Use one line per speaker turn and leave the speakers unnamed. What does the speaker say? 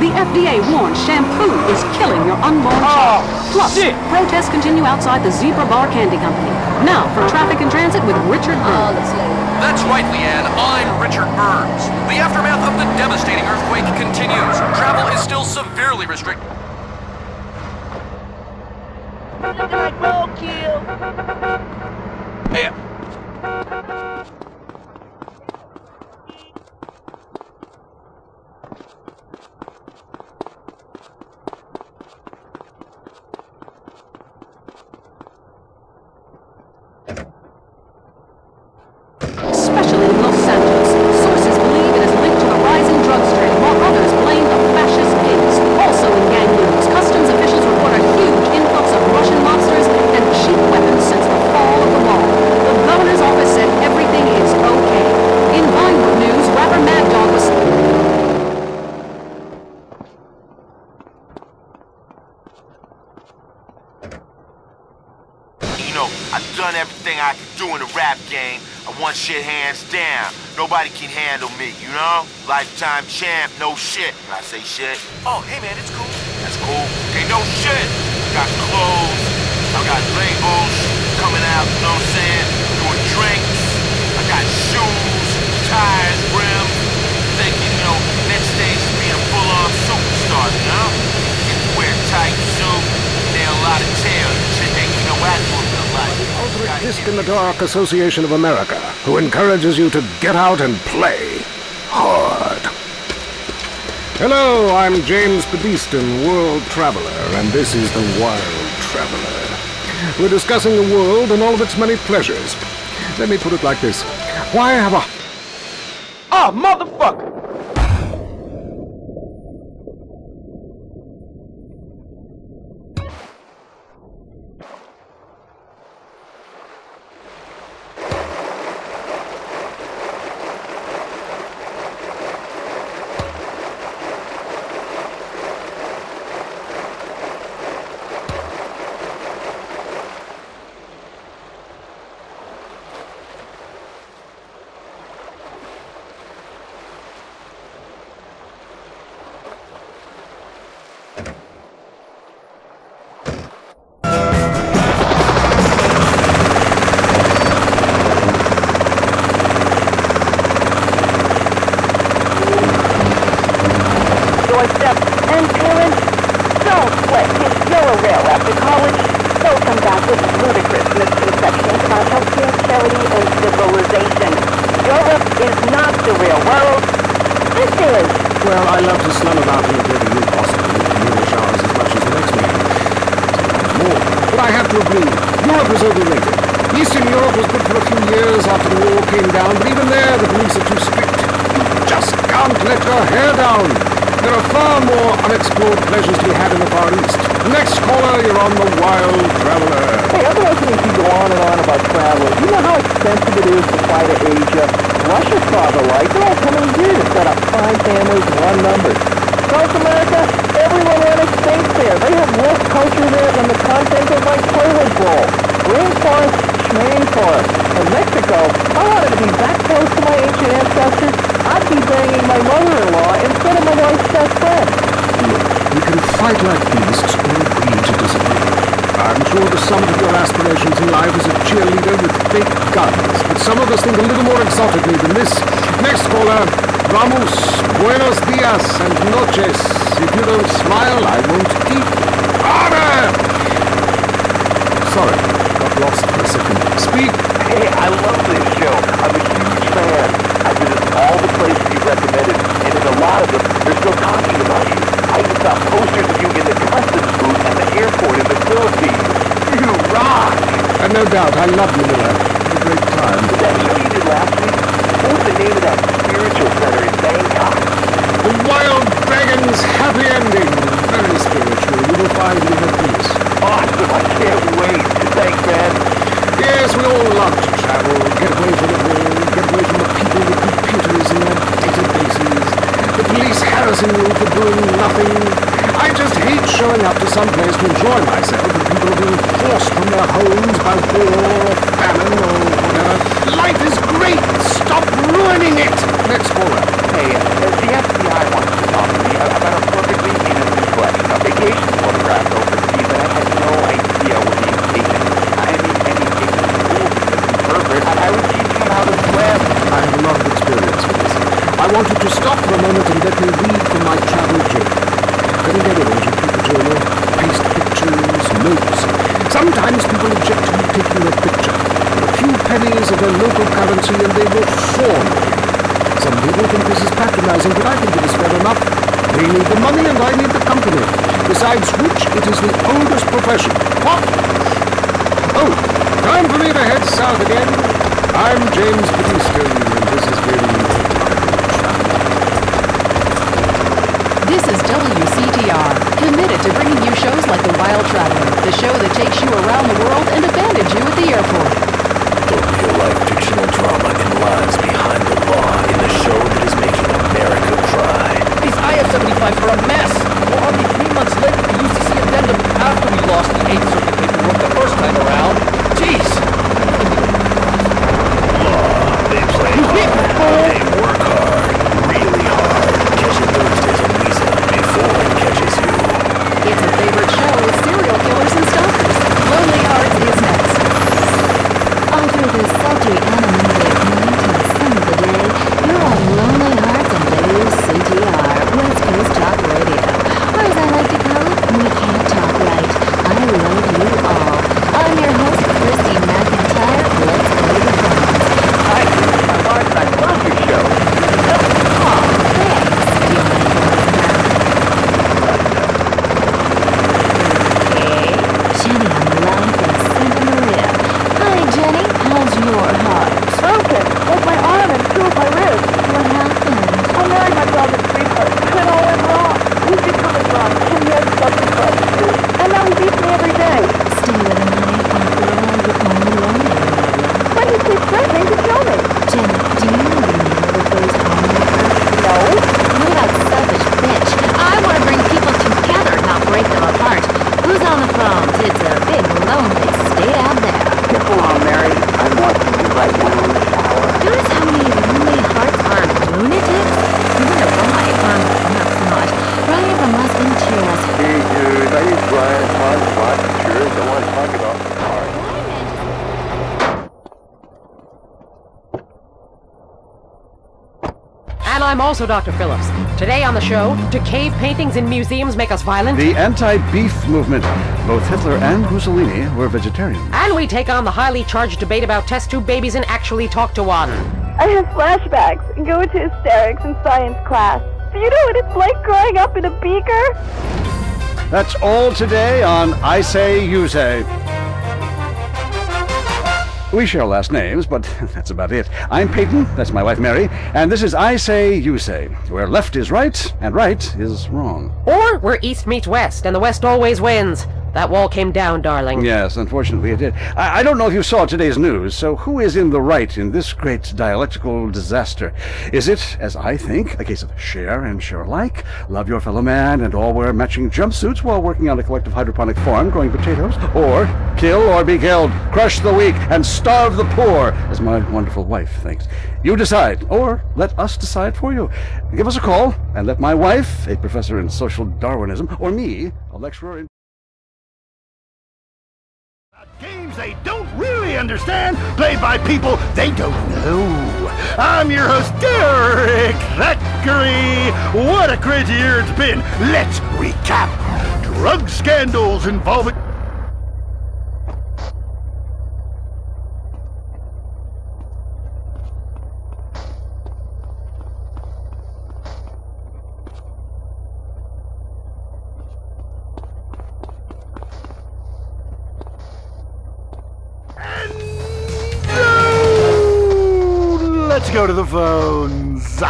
The FDA warns shampoo is killing your unborn child. Plus, protests continue outside the Zebra Bar Candy Company. Now, for traffic and transit with Richard Burns.
That's right, Leanne. I'm Richard Burns. The aftermath of the devastating earthquake continues. Travel is still severely restricted.
Roadkill!
Hey.
Especially in Los Santos. Sources believe it is linked to a rising drugs trade, while others blame the fascist gangs. Also in gang news, customs officials report a huge influx of Russian mobsters and cheap weapons since the fall of the wall. The governor's office said everything is okay. In Vinewood news, rapper Mad Dog was...
You know, I've done everything I can do in the rap game. I want shit hands down. Nobody can handle me, you know? Lifetime champ, no shit. Can I say shit?
Oh, hey man, it's cool.
That's cool. Okay, no shit. Got clothes. I got labels coming out, you know what I'm saying? Doing drinks. I got shoes, ties, rims. Thinking, you know, next stage is being a full-on superstar, you know? Get to wear tight suit, nail a lot of tails. Shit ain't, you know what I do in real life.
Ultimate Disc in the Dark Association of America, who encourages you to get out and play hard. Hello, I'm James Pedestin, World Traveler, and this is the Wild Traveler. We're discussing the world and all of its many pleasures. Let me put it like this. Why have a...
Ah, motherfucker!
And parents, don't sweat kids Euro-rail after college. They'll come back with ludicrous misconceptions about healthcare, charity, and civilization. Europe is not the real world. This is.
Well, I love to slum about in a dirty youth hospital with communal showers as much as the next man. Sometimes more. But I have to agree, Europe is overrated. Eastern Europe was good for a few years after the war came down, but even there the police are too strict. You just can't let your hair down. There are far more unexplored pleasures to be had in the Far East. Next caller, you're on the Wild Traveler.
Hey, I've been listening to you go on and on about travel. Do you know how expensive it is to fly to Asia? Russia's father like. They're all coming here to set up fine families and run numbers. South America, everyone went extinct there. They have worse culture there than the content of my toilet bowl. Rainforest, schmainforest. And Mexico, if I wanted to be that close to my ancient ancestors, I'd be banging my mother-in-law instead of my wife's best friend.
Look, we can fight like beasts or agree to disagree. I'm sure the summit of your aspirations in life is a cheerleader with fake guns, but some of us think a little more exotically than this. Next caller, vamos, buenos dias and noches. If you don't smile, I won't eat. Order! Sorry, got lost for a second. Speak.
Hey, I love this show. I'm a huge fan. I visit all the places you recommended, and in a lot of them, they're still talking about you. I even saw posters of you in the customs booth at the airport in the Philippines. You rock!
And no doubt, I love Manila. What a great time.
That show you did last week? What was the name of that spiritual center in Bangkok?
The Wild Dragon's Happy Ending. Very spiritual. You will find you at peace.
Awesome! I can't wait. Thanks, man.
Yes, we all love to travel. Get away from the world. Get away from the people with computers and their databases. The police harassing you for doing nothing. I just hate showing up to some place to enjoy myself and people are being forced from their homes by war or famine or whatever. Life is great! Stop ruining it! Next caller.
Hey, the FBI wants to talk to me about a perfect
nose. Sometimes people object to you taking a picture. A few pennies of their local currency and they will fawn on you. Some people think this is patronizing, but I think it is fair enough. They need the money and I need the company. Besides which, it is the oldest profession. What? Oh, time for me to head south again. I'm James Batista, and this has been...
This is WCTR, committed to bringing you shows like The Wild Traveler, the show that takes you around the world and abandons you at the airport.
The real-life fictional drama and lives behind the law in the show that is making America cry.
These IF-75s are a mess! We're already 3 months late with the UCC addendum after we lost the 8th Circuit paperwork the first time around. Jeez!
Law, they play hard, they work hard, really hard. Catch it Thursdays on Lisa before it catches you.
It's a favorite show with serial killers and stalkers. Lonely Hearts is next.
After the sultry animated 9 till 7 of the day, you're on Lonely Hearts and WCTR, West Coast Talk Radio. Or as I like to call it, we can't talk right. I love you all. I'm your host, Christy McIntyre. Let's go to the phones.
Hi, my wife and I love your show.
Aw, thanks. Do you mind going back? Okay. Jenny on the line from Santa Maria. Hi, Jenny. How's your heart?
Broken. Broke my arm and 2 of my wrists.
What happened?
I married my brother's sweetheart. It all went wrong. We've been coming wrong 10 years of substance prostitute. And now he beats me every day.
Stay with him, honey. After all, you're only lonely, Maria.
But he keeps threatening to kill me.
Jenny, do you know the name of the first homemaker?
No.
What about selfish bitch? I want to bring people together, not break them apart. Who's on the phone? It's a big, lonely state out there.
Hold on, Mary. I'm watching you right now in the shower.
Notice how many lonely hearts are lunatics? You wonder why. Perhaps not. Brian from Los Santos.
Hey, dude, my name's Brian. What? Sure, don't want to talk about the car.
And I'm also Dr. Phillips. Today on the show, do cave paintings in museums make us violent?
The anti-beef movement. Both Hitler and Mussolini were vegetarians.
And we take on the highly charged debate about test tube babies and actually talk to one.
I have flashbacks and go into hysterics in science class. Do you know what it's like growing up in a beaker?
That's all today on I Say, You Say. We share last names, but that's about it. I'm Peyton, that's my wife Mary, and this is I Say, You Say, where left is right and right is wrong.
Or where East meets West, and the West always wins. That wall came down, darling.
Yes, unfortunately it did. I don't know if you saw today's news, so who is in the right in this great dialectical disaster? Is it, as I think, a case of share and share alike, love your fellow man, and all wear matching jumpsuits while working on a collective hydroponic farm growing potatoes? Or kill or be killed, crush the weak, and starve the poor, as my wonderful wife thinks? You decide, or let us decide for you. Give us a call, and let my wife, a professor in social Darwinism, or me, a lecturer in...
Games they don't really understand, played by people they don't know. I'm your host, Derek Thackeray. What a crazy year it's been. Let's recap. Drug scandals involving... Let's go to the phones.